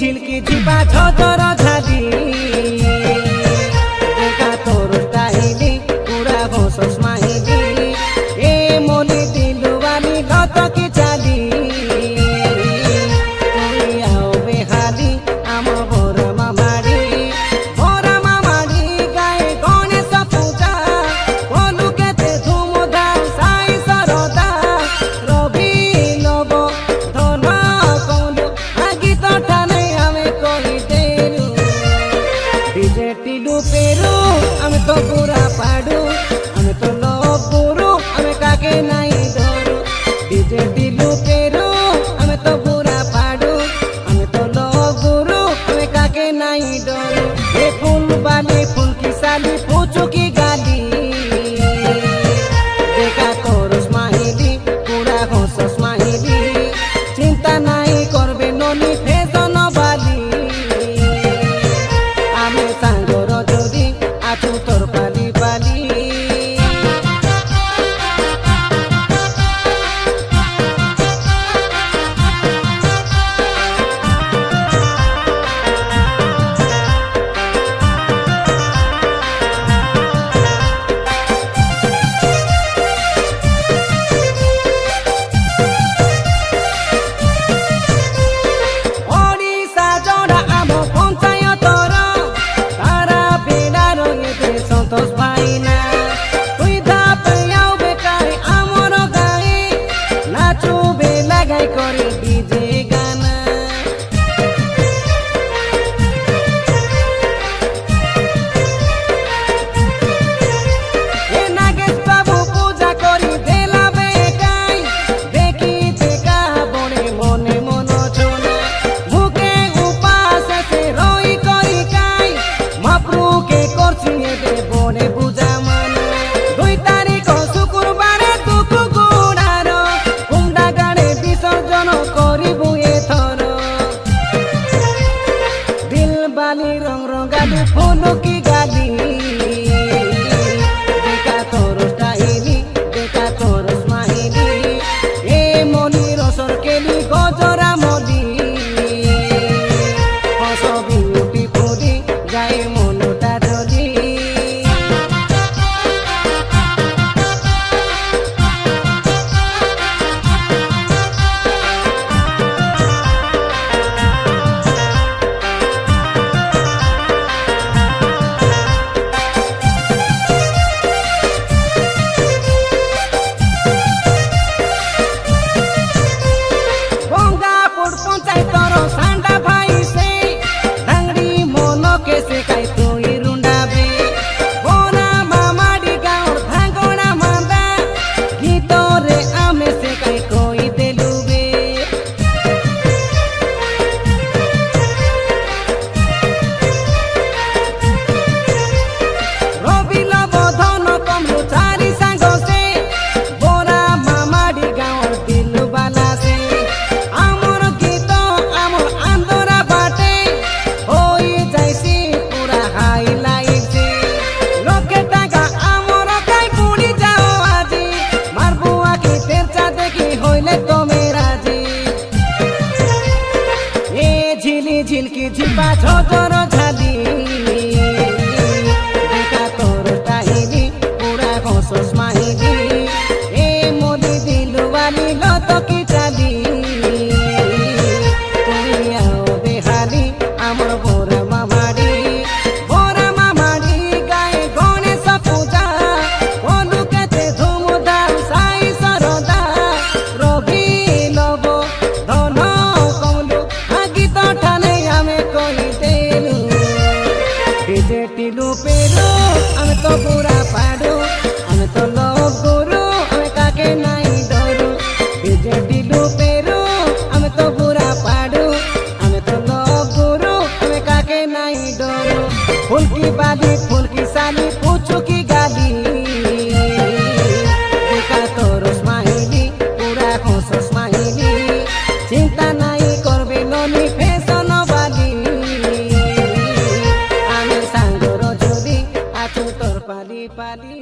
ঝিলকি জিপা ঝড় ঝালি দেখা তোর কাহিনী পুরা ঘোষ মাহিলি এ মনি দিলুয়ানি লত কি চালি তুই আও বেহালি আম ভোরা মামাড়ি গায়ে গণেশ পূজা বলু কেতে ধুমধাম সাই সরদা রবি লব ধন কলু গীত ঠানে আমি কহি দেলু ডিজে টিলু পেরু আমি তো পুরা পাডু আমি তো লব গুরু আমি কাকে নাই ধরু ডিজে টিলু পেরু আমি তো পুরা পাডু আমি তো লব গুরু আমি কাকে নাই ধরু এ ফুল বালি ফুল কি সালি পুচু কি গালি দেখা করস মাহিলি পুরা ঘোষস মাহিলি চিন্তা নাই করবে ননি ফেজন বালি আমি সাঙ্গর যদি আছু তোর পালি পালি ওড়িশা জোড়া আম পঞ্চায়েতর তারা বেড়ার এতে সন্তোষ ভাইনা তুই ধাপে আও বেকারে আমর গায়ে নাচুবে লাগাই করে ডিজে গানা এ নাগেশ বাবু পূজা করি দেলা বেকাই দেখি দেখা বনে মনে মন ছোনা মুখে উপাস সে রই করি কাই মহাপ্রুকে করছি এবে বনে পূজা মানা 2 তারিখ শুক্রবারে দুঃখ গুড়ার কুমডা গাড়ে বিসর্জন করিবু এথর দিল বালি রং রঙালি ফুল কি গালি দেখা তোর কাহিনী দেখা তোর মাহিলি এ মনি রসর কেলি গজরা মলি হস বিউটি ফুলি যায় মনটা জলি গঙ্গাপুর পঞ্চায়েতর সান্ডা ভাই সে ডাংরি মনকে সে কাই তুই রুন্ডাবে বোনা মামাডি গাঁর ভাঙ্গনা মান্দা গীতরে আমি সে কাই কই দেলুবে রবি লব ধন কমলু চারি সাঙ্গ সে বোরা মামাডি গাঁর দিলবালা সে আমর গীত আমর আন্দরা বাটে হই যাইছি পুরা হাইলাইট যে লোকে টাকা আমর কাই কুড়ি যাও আজি মারবু আকি তেরচা দেখি হইলে তুমি রাজি এ ঝিলি ঝিলকি ঝিপা ঝড় ঝালি দেখা তোর কাহিনী পুরা ঘোষস মাহিলি এ মনি দিলুয়ানি লত কি চালি তুই আও বেহালি আমর ভোরা মামাড়ি গায়ে গণেশ পূজা বলু কেতে ধুমধাম সাই সরদা রবি লব ধন কমলু গীত ঠানে আমি কহি দেলু ডিজে টিলু পেরু আমি তো পুরা পাডু আমি তো লব গুরু আমি কাকে নাই ধরু ডিজে টিলু পেরু আমি তো পুরা পাডু আমি তো লব গুরু আমি কাকে নাই ধরু ফুলকি বালি ফুলকি সালি পুচু কি গালি দেখা তোর মাহিলি পুরা ঘোষস মাহিলি চিন্তা নাই করবে ননি ফেশন বালি আমি সাঙ্গর যদি আছু তোর পালি পালি